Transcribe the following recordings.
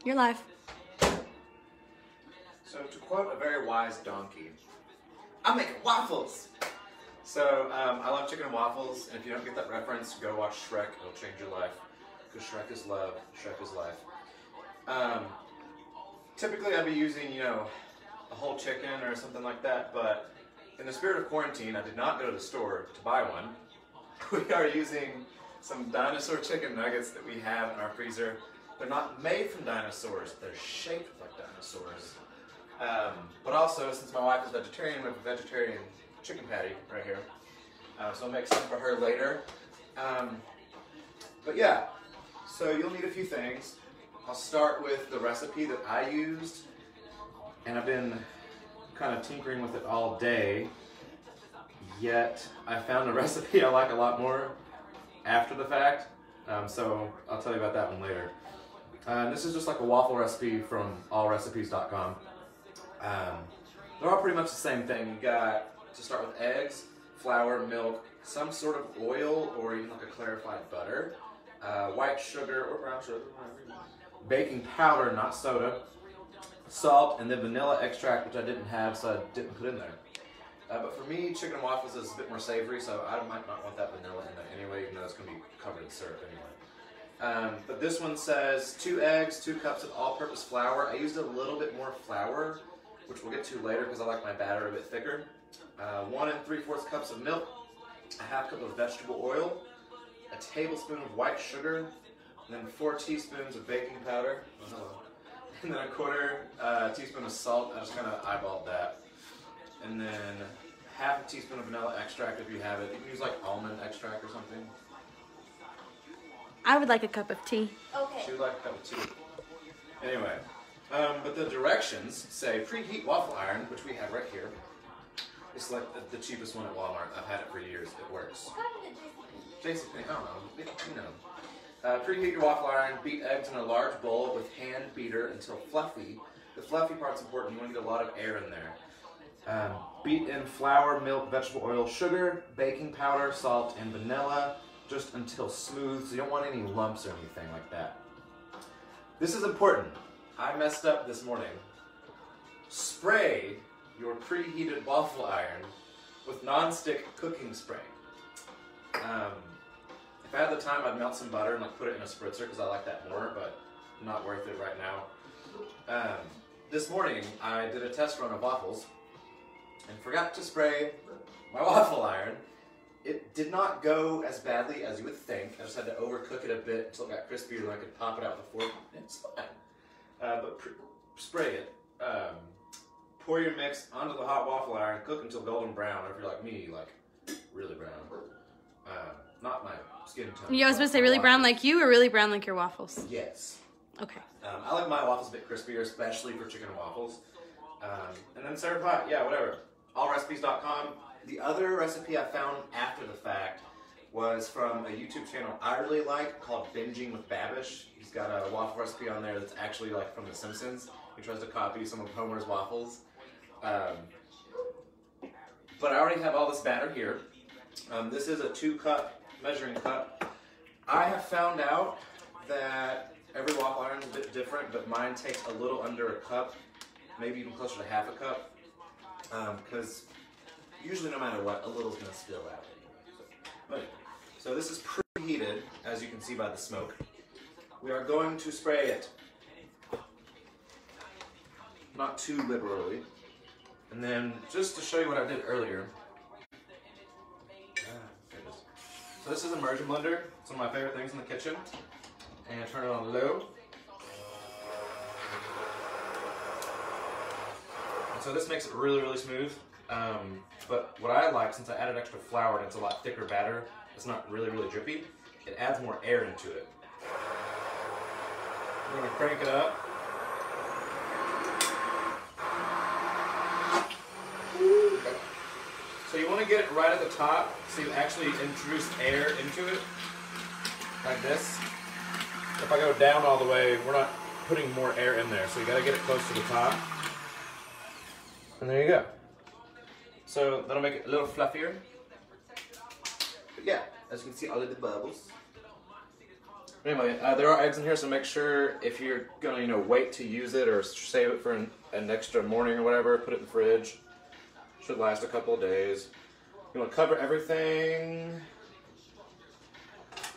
You're live. So to quote a very wise donkey, I'm making waffles! So I love chicken and waffles, and if you don't get that reference, go watch Shrek, it'll change your life. Because Shrek is love, Shrek is life. Typically I'd be using, a whole chicken or something like that, but in the spirit of quarantine, I did not go to the store to buy one. We are using some dinosaur chicken nuggets that we have in our freezer. They're not made from dinosaurs, they're shaped like dinosaurs. But also, since my wife is vegetarian, we have a vegetarian chicken patty right here. So I'll make some for her later. But yeah, so you'll need a few things. I'll start with the recipe that I used, and I've been kind of tinkering with it all day, yet I found a recipe I like a lot more after the fact, so I'll tell you about that one later. This is just like a waffle recipe from allrecipes.com. They're all pretty much the same thing. You got to start with eggs, flour, milk, some sort of oil, or even like a clarified butter, white sugar or brown sugar, baking powder, not soda, salt, and then vanilla extract, which I didn't have, so I didn't put in there. But for me, chicken and waffles is a bit more savory, so I might not want that vanilla in there anyway, even though it's going to be covered in syrup anyway. But this one says 2 eggs, 2 cups of all-purpose flour. I used a little bit more flour, which we'll get to later because I like my batter a bit thicker. 1 3/4 cups of milk, a 1/2 cup of vegetable oil, a tablespoon of white sugar, and then 4 teaspoons of baking powder, and then a 1/4 teaspoon of salt. I just kind of eyeballed that. And then 1/2 teaspoon of vanilla extract if you have it. You can use like almond extract or something. I would like a cup of tea. Okay. She would like a cup of tea. Anyway, but the directions say preheat waffle iron, which we have right here. It's like the cheapest one at Walmart. I've had it for years. It works. JCPenney, I don't know. Preheat your waffle iron. Beat eggs in a large bowl with hand beater until fluffy. The fluffy part's important. You want to get a lot of air in there. Beat in flour, milk, vegetable oil, sugar, baking powder, salt, and vanilla, just until smooth, so you don't want any lumps or anything like that. This is important. I messed up this morning. Spray your preheated waffle iron with non-stick cooking spray. If I had the time, I'd melt some butter and put it in a spritzer because I like that more, but not worth it right now. This morning, I did a test run of waffles and forgot to spray my waffle iron. It did not go as badly as you would think. I just had to overcook it a bit until it got crispier and I could pop it out with a fork. It's fine. But spray it. Pour your mix onto the hot waffle iron, cook until golden brown, or if you're like me, like really brown. Not my skin tone. Yeah, I was supposed to say really brown like you or really brown like your waffles? Yes. Okay. I like my waffles a bit crispier, especially for chicken and waffles. And then serve hot, yeah, whatever. Allrecipes.com. The other recipe I found after the fact was from a YouTube channel I really like called Binging with Babish. He's got a waffle recipe on there that's actually like from The Simpsons. He tries to copy some of Homer's waffles. But I already have all this batter here. This is a 2-cup measuring cup. I have found out that every waffle iron is a bit different, but mine takes a little under a cup, maybe even closer to 1/2 cup, because usually no matter what, a little's going to spill out. So this is preheated, as you can see by the smoke. We are going to spray it, not too liberally. And then, just to show you what I did earlier, so this is immersion blender. It's one of my favorite things in the kitchen. And turn it on low. And so this makes it really, really smooth. But what I like, since I added extra flour and it's a lot thicker batter, it's not really, really drippy, it adds more air into it. We're going to crank it up. So you want to get it right at the top so you actually introduce air into it, like this. If I go down all the way, we're not putting more air in there, so you got to get it close to the top. And there you go. So that'll make it a little fluffier. But yeah, as you can see, all of the bubbles. Anyway, there are eggs in here, so make sure if you're gonna, wait to use it or save it for an extra morning or whatever, put it in the fridge. Should last a couple of days. You want to cover everything.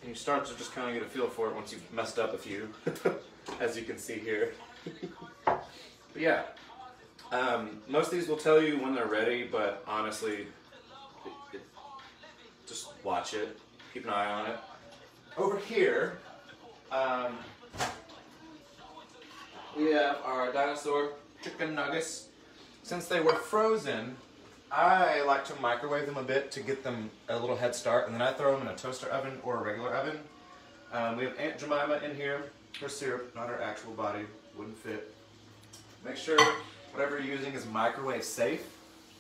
And you start to just kind of get a feel for it once you've messed up a few, as you can see here. But yeah, most of these will tell you when they're ready, but honestly, just watch it, keep an eye on it. Over here, we have our dinosaur chicken nuggets. Since they were frozen, I like to microwave them a bit to get them a little head start, and then I throw them in a toaster oven or a regular oven. We have Aunt Jemima in here. Her syrup, not her actual body, wouldn't fit. Make sure whatever you're using is microwave safe.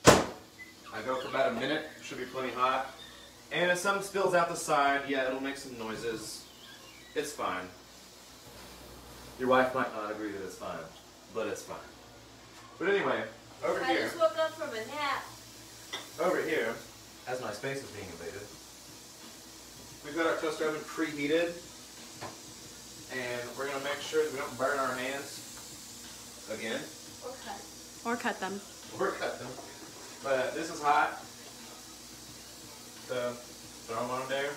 I go for about a minute, should be plenty hot. And if some spills out the side, yeah, it'll make some noises. It's fine. Your wife might not agree that it's fine, but it's fine. But anyway, over here. I just woke up from a nap. Over here, as my space is being invaded, we've got our toaster oven preheated, and we're going to make sure that we don't burn our hands again. Or cut them. Or cut them. But this is hot, so throw them on there.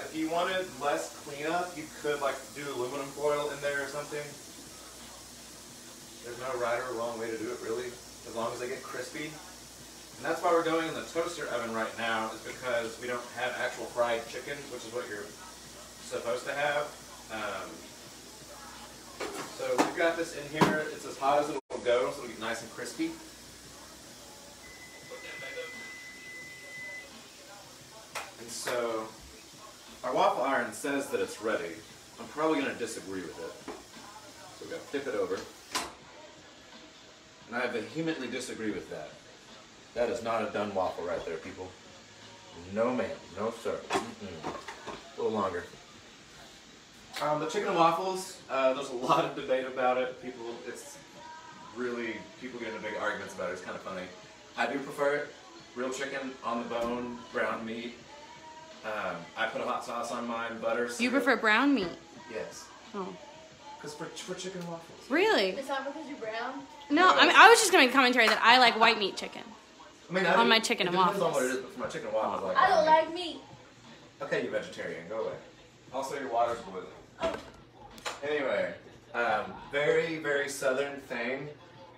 If you wanted less cleanup, you could do aluminum foil in there or something. There's no right or wrong way to do it, really, as long as they get crispy. And that's why we're going in the toaster oven right now, is because we don't have actual fried chicken, which is what you're supposed to have. So we've got this in here. It's as hot as it will go, so it'll get nice and crispy. And so our waffle iron says that it's ready. I'm probably going to disagree with it. So we're going to flip it over. And I vehemently disagree with that. That is not a done waffle right there, people. No ma'am, no sir. A little longer. The chicken and waffles, there's a lot of debate about it. People get into big arguments about it. It's kind of funny. I do prefer it. Real chicken on the bone, ground meat. I put a hot sauce on mine, butter. Syrup. You prefer brown meat? Yes. Oh. Because for chicken and waffles. Really? It's not because you're brown? No, I mean, I was just going to make a commentary that I like white meat chicken. I mean, on my chicken and waffles. It depends on what it is, but for my chicken and waffles, I don't like meat. Okay, you vegetarian, go away. Also, your water's boiling. Oh. Anyway, very, very southern thing.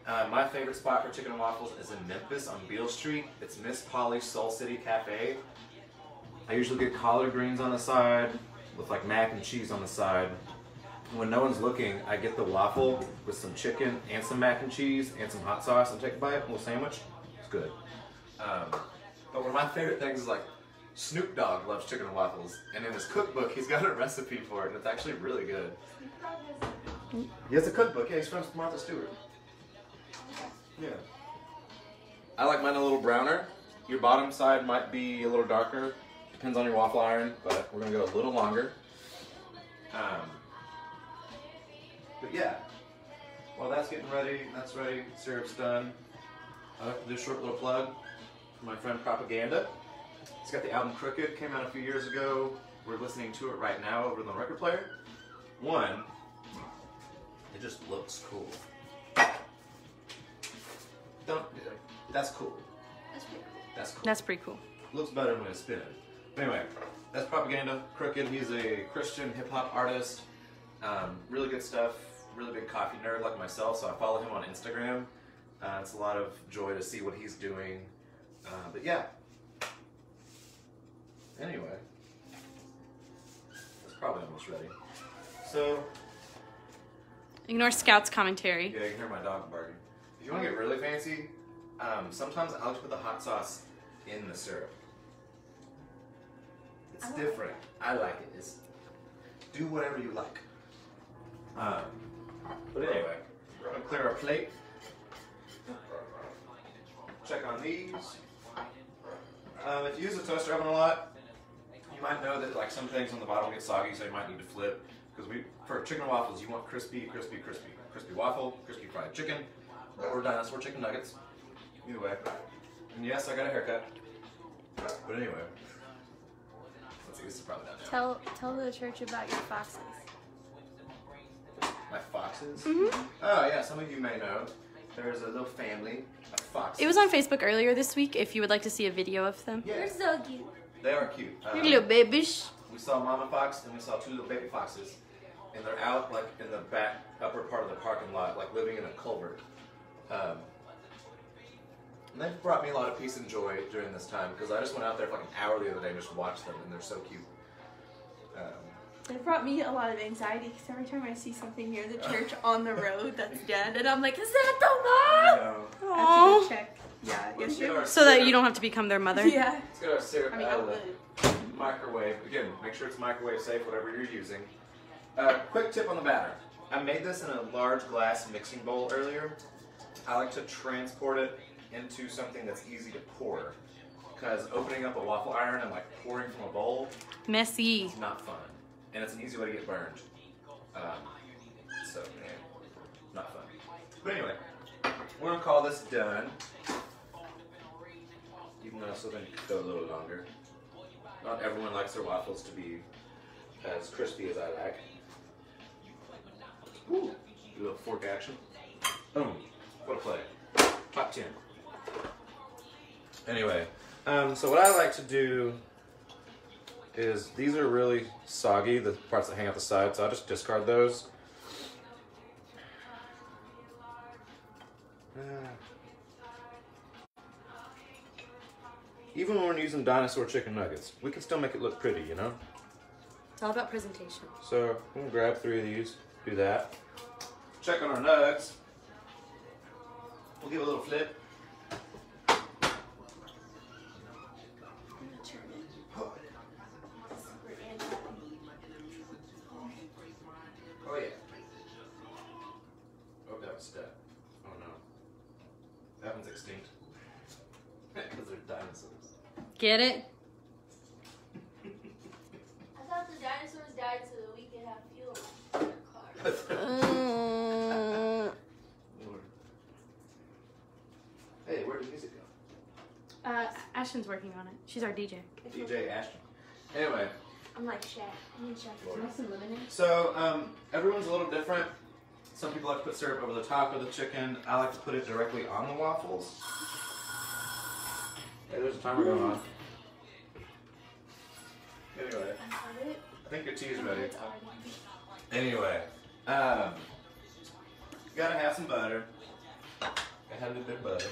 My favorite spot for chicken and waffles is in Memphis on Beale Street. It's Miss Polly's Soul City Cafe. I usually get collard greens on the side with mac and cheese on the side. And when no one's looking, I get the waffle with some chicken and some mac and cheese and some hot sauce and take a bite, a little sandwich. It's good. But one of my favorite things is Snoop Dogg loves chicken and waffles, and in his cookbook he's got a recipe for it, and it's actually really good. He has a cookbook. Yeah, he's from Martha Stewart. Yeah. I like mine a little browner. Your bottom side might be a little darker. Depends on your waffle iron, but we're gonna go a little longer. But yeah, while that's getting ready, that's ready, syrup's done. I like to do a short little plug for my friend Propaganda. He's got the album Crooked, came out a few years ago. We're listening to it right now over on the record player. One, it just looks cool. That's cool. That's pretty cool. That's cool. That's pretty cool. Looks better when it's spinning. Anyway, that's Propaganda, Crooked. He's a Christian hip-hop artist. Really good stuff. Really big coffee nerd like myself, so I follow him on Instagram. It's a lot of joy to see what he's doing. But yeah. Anyway. That's probably almost ready. So. Ignore Scout's commentary. Yeah, you can hear my dog barking. If you want to get really fancy, sometimes I like to put the hot sauce in the syrup. It's different. I like it. It's, do whatever you like. But anyway, we're going to clear our plate. Check on these. If you use a toaster oven a lot, you might know that some things on the bottom get soggy, so you might need to flip. Because for chicken and waffles, you want crispy, crispy, crispy. Crispy waffle, crispy fried chicken, or dinosaur chicken nuggets. Either way. And yes, I got a haircut. But anyway, let's This is probably not now. Tell the church about your foxes. My foxes? Mm-hmm. Oh, yeah, some of you may know. There's a little family of foxes. It was on Facebook earlier this week. If you would like to see a video of them. Yeah, They're so cute. they are cute. Your little babies. We saw Mama Fox and we saw two little baby foxes. And they're out like in the back upper part of the parking lot, like living in a culvert. And they've brought me a lot of peace and joy during this time because I just went out there for like an hour the other day and just watched them, and they're so cute. It brought me a lot of anxiety because every time I see something near the church on the road that's dead, and I'm like, is that the I mom? know. I have to Aww. go check. Yeah, Let's yesterday. get our So that syrup- you don't have to become their mother. Yeah. Let's get our syrup I mean, out I of the would. microwave. Again, make sure it's microwave safe, whatever you're using. Quick tip on the batter. I made this in a large glass mixing bowl earlier. I like to transport it into something that's easy to pour. Because opening up a waffle iron and like pouring from a bowl Messy. is not fun. And it's an easy way to get burned. So, yeah, not fun. But anyway, we're going to call this done. Even though I still think it could go a little longer. Not everyone likes their waffles to be as crispy as I like. Woo. Do a little fork action. Boom. What a play. Top 10. Anyway, so what I like to do is, these are really soggy, the parts that hang out the side, so I'll just discard those. Even when we're using dinosaur chicken nuggets, we can still make it look pretty, you know? It's all about presentation. So I'm gonna grab 3 of these, do that. Check on our nugs. We'll give it a little flip. Oh yeah. Oh, that was stuck. Oh no. That one's extinct. Because they're dinosaurs. Get it? I thought the dinosaurs died so that we could have fuel in our car. Hey, where did the music go? Ashton's working on it. She's our DJ. DJ Ashton. Anyway, I'm like Shaq. I need Shaq. Want some lemonade? so everyone's a little different. Some people like to put syrup over the top of the chicken. I like to put it directly on the waffles. Hey, there's a timer going on. Anyway, I think your tea is ready. Anyway, gotta have some butter. Gotta have a bit of butter.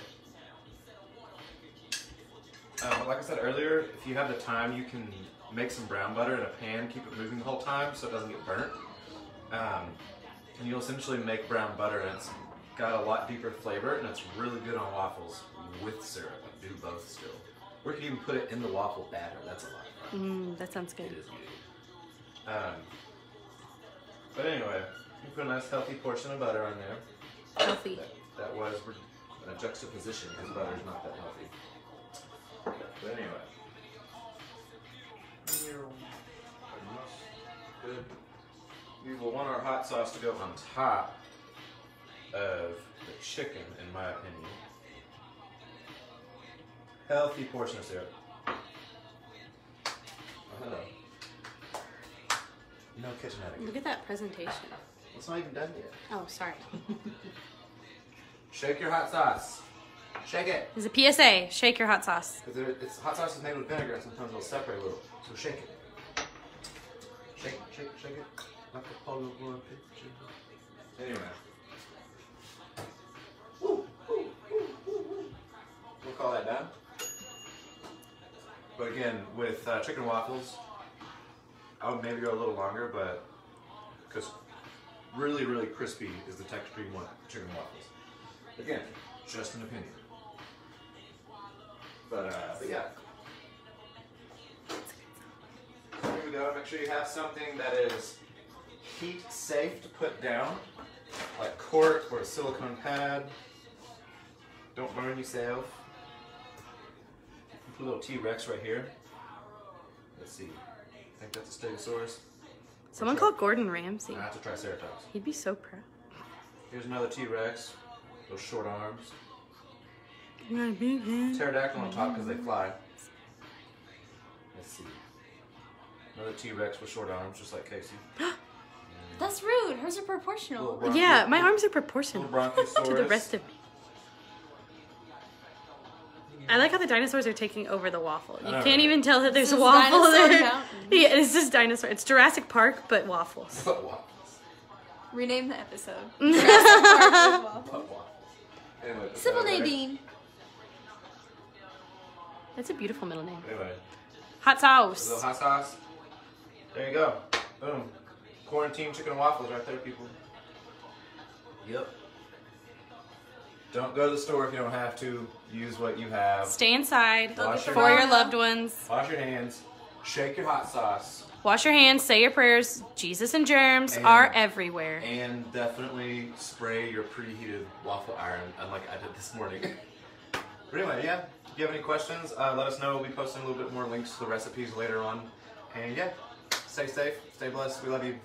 But like I said earlier, if you have the time, you can make some brown butter in a pan, keep it moving the whole time so it doesn't get burnt. And you'll essentially make brown butter, and it's got a lot deeper flavor, and it's really good on waffles with syrup. Like, do both still. Or you can even put it in the waffle batter. That's a lot of fun. That sounds good. It is good. But anyway, you put a nice healthy portion of butter on there. Healthy. That was a juxtaposition because butter's not that healthy. But anyway. Good. We will want our hot sauce to go on top of the chicken, in my opinion. Healthy portion of syrup. Oh, hello. No kitchen etiquette. Look at that presentation. It's not even done yet. Oh, sorry. Shake your hot sauce. Shake it. There's a PSA. Shake your hot sauce. Because it's hot sauce is made with vinegar, and sometimes it'll separate a little. So shake it. Shake it, shake it, shake it. Like a Polaroid picture. Anyway. Woo, woo, woo, woo, woo. We'll call that done. But again, with chicken waffles, I would maybe go a little longer, but because really, really crispy is the texture you want chicken waffles. Again, just an opinion. But yeah. So here we go. Make sure you have something that is heat safe to put down, like cork or a silicone pad. Don't burn yourself. Put a little T-Rex right here. Let's see. I think that's a Stegosaurus. Someone called Gordon Ramsay. That's a Triceratops. He'd be so proud. Here's another T-Rex. Those short arms. My big hand. Pterodactyl on top because they fly. Let's see. Another T-Rex with short arms, just like Casey. That's rude. Hers are proportional. Yeah, my arms are Little proportional Bronchosaurus. to the rest of me. I like how the dinosaurs are taking over the waffle. You I know, can't right? even tell that there's This a is waffle Dinosaur there. Mountain. Yeah, it's just dinosaur. It's Jurassic Park, but waffles. Butt waffles. Rename the episode. Jurassic Park with waffles. Butt waffles. Anyway, Simple ready? Nadine. That's a beautiful middle name. Anyway, Hot a little sauce. hot sauce. There you go. Boom. Quarantine chicken and waffles right there, people. Yep. Don't go to the store if you don't have to. Use what you have. Stay inside Wash your for your hands. loved ones. Wash your hands. Shake your hot sauce. Wash your hands. Say your prayers. Jesus and germs And- are everywhere. And definitely spray your preheated waffle iron, unlike I did this morning. But anyway, yeah. If you have any questions, let us know. We'll be posting a little bit more links to the recipes later on. And yeah, stay safe. Stay blessed. We love you.